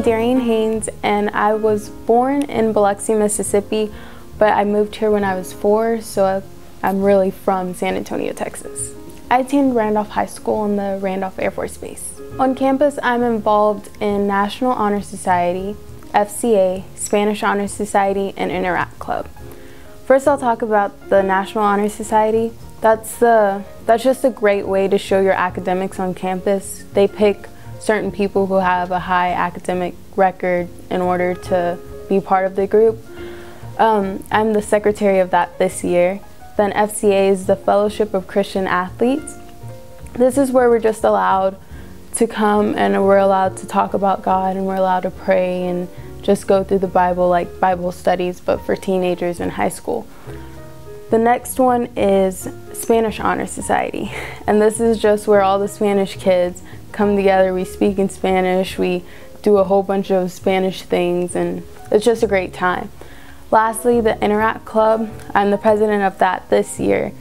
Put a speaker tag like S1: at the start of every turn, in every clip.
S1: Darian Haynes, and I was born in Biloxi, Mississippi, but I moved here when I was 4, so I'm really from San Antonio, Texas. I attended Randolph High School in the Randolph Air Force Base. On campus, I'm involved in National Honor Society, FCA, Spanish Honor Society, and Interact Club. First, I'll talk about the National Honor Society. That's just a great way to show your academics on campus. They pick certain people who have a high academic record in order to be part of the group. I'm the secretary of that this year. Then FCA is the Fellowship of Christian Athletes. This is where we're just allowed to come and we're allowed to talk about God and we're allowed to pray and just go through the Bible, like Bible studies, but for teenagers in high school. The next one is Spanish Honor Society, and this is just where all the Spanish kids come together. We speak in Spanish, we do a whole bunch of Spanish things, and it's just a great time. Lastly, the Interact Club. I'm the president of that this year,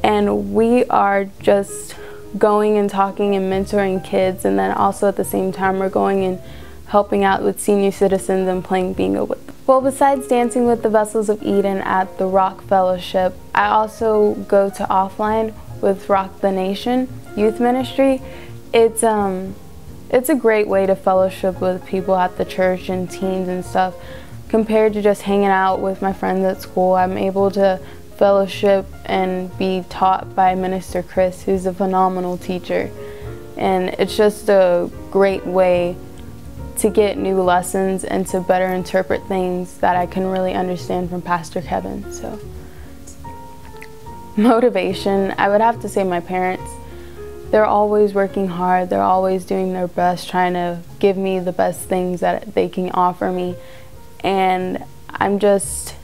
S1: and we are just going and talking and mentoring kids, and then also at the same time we're going and helping out with senior citizens and playing bingo with them. Well, besides dancing with the Vessels of Eden at the Rock Fellowship, I also go to offline with Rock the Nation youth ministry. It's a great way to fellowship with people at the church and teens and stuff. Compared to just hanging out with my friends at school, I'm able to fellowship and be taught by Minister Chris, who's a phenomenal teacher. And it's just a great way to get new lessons and to better interpret things that I can really understand from Pastor Kevin. So, motivation, I would have to say my parents. They're always working hard, they're always doing their best, trying to give me the best things that they can offer me. And I'm just,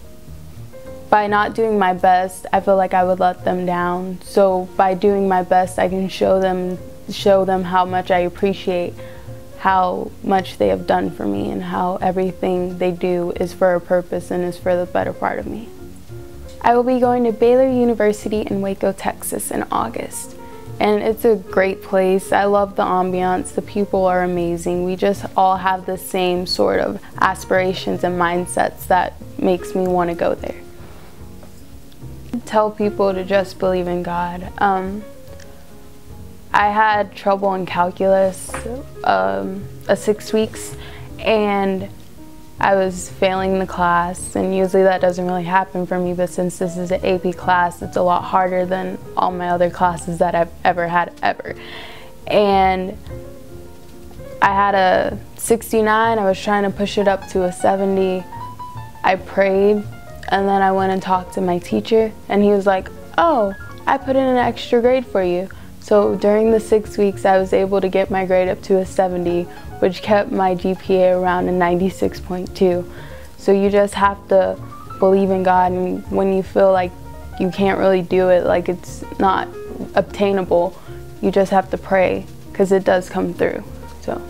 S1: by not doing my best, I feel like I would let them down. So by doing my best, I can show them how much I appreciate how much they have done for me and how everything they do is for a purpose and is for the better part of me. I will be going to Baylor University in Waco, Texas in August. And it's a great place. I love the ambiance. The people are amazing. We just all have the same sort of aspirations and mindsets that makes me want to go there. Tell people to just believe in God. I had trouble in calculus, 6 weeks, and I was failing the class, and usually that doesn't really happen for me, but since this is an AP class, it's a lot harder than all my other classes that I've ever had ever. And I had a 69, I was trying to push it up to a 70. I prayed, and then I went and talked to my teacher, and he was like, "Oh, I put in an extra grade for you." So during the 6 weeks, I was able to get my grade up to a 70, which kept my GPA around a 96.2. So you just have to believe in God, and when you feel like you can't really do it, like it's not obtainable, you just have to pray, because it does come through. So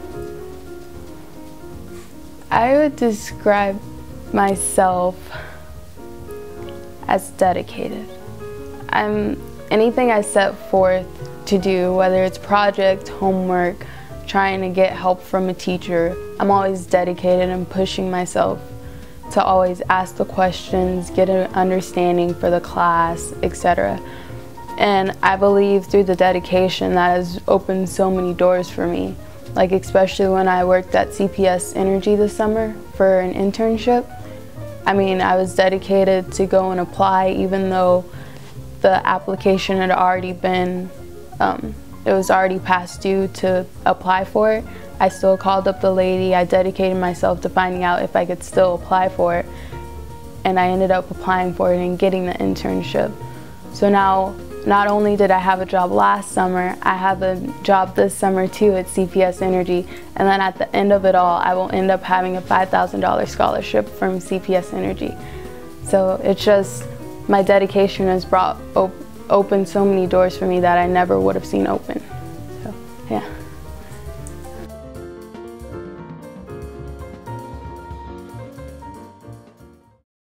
S1: I would describe myself as dedicated. Anything I set forth to do, whether it's project, homework, trying to get help from a teacher, I'm always dedicated and pushing myself to always ask the questions, get an understanding for the class, etc. And I believe through the dedication that has opened so many doors for me. Like especially when I worked at CPS Energy this summer for an internship. I mean, I was dedicated to go and apply even though the application had already been, it was already past due to apply for it. I still called up the lady, I dedicated myself to finding out if I could still apply for it, and I ended up applying for it and getting the internship. So now, not only did I have a job last summer, I have a job this summer too at CPS Energy, and then at the end of it all, I will end up having a $5,000 scholarship from CPS Energy. So it's just, my dedication has opened so many doors for me that I never would have seen open. So, yeah.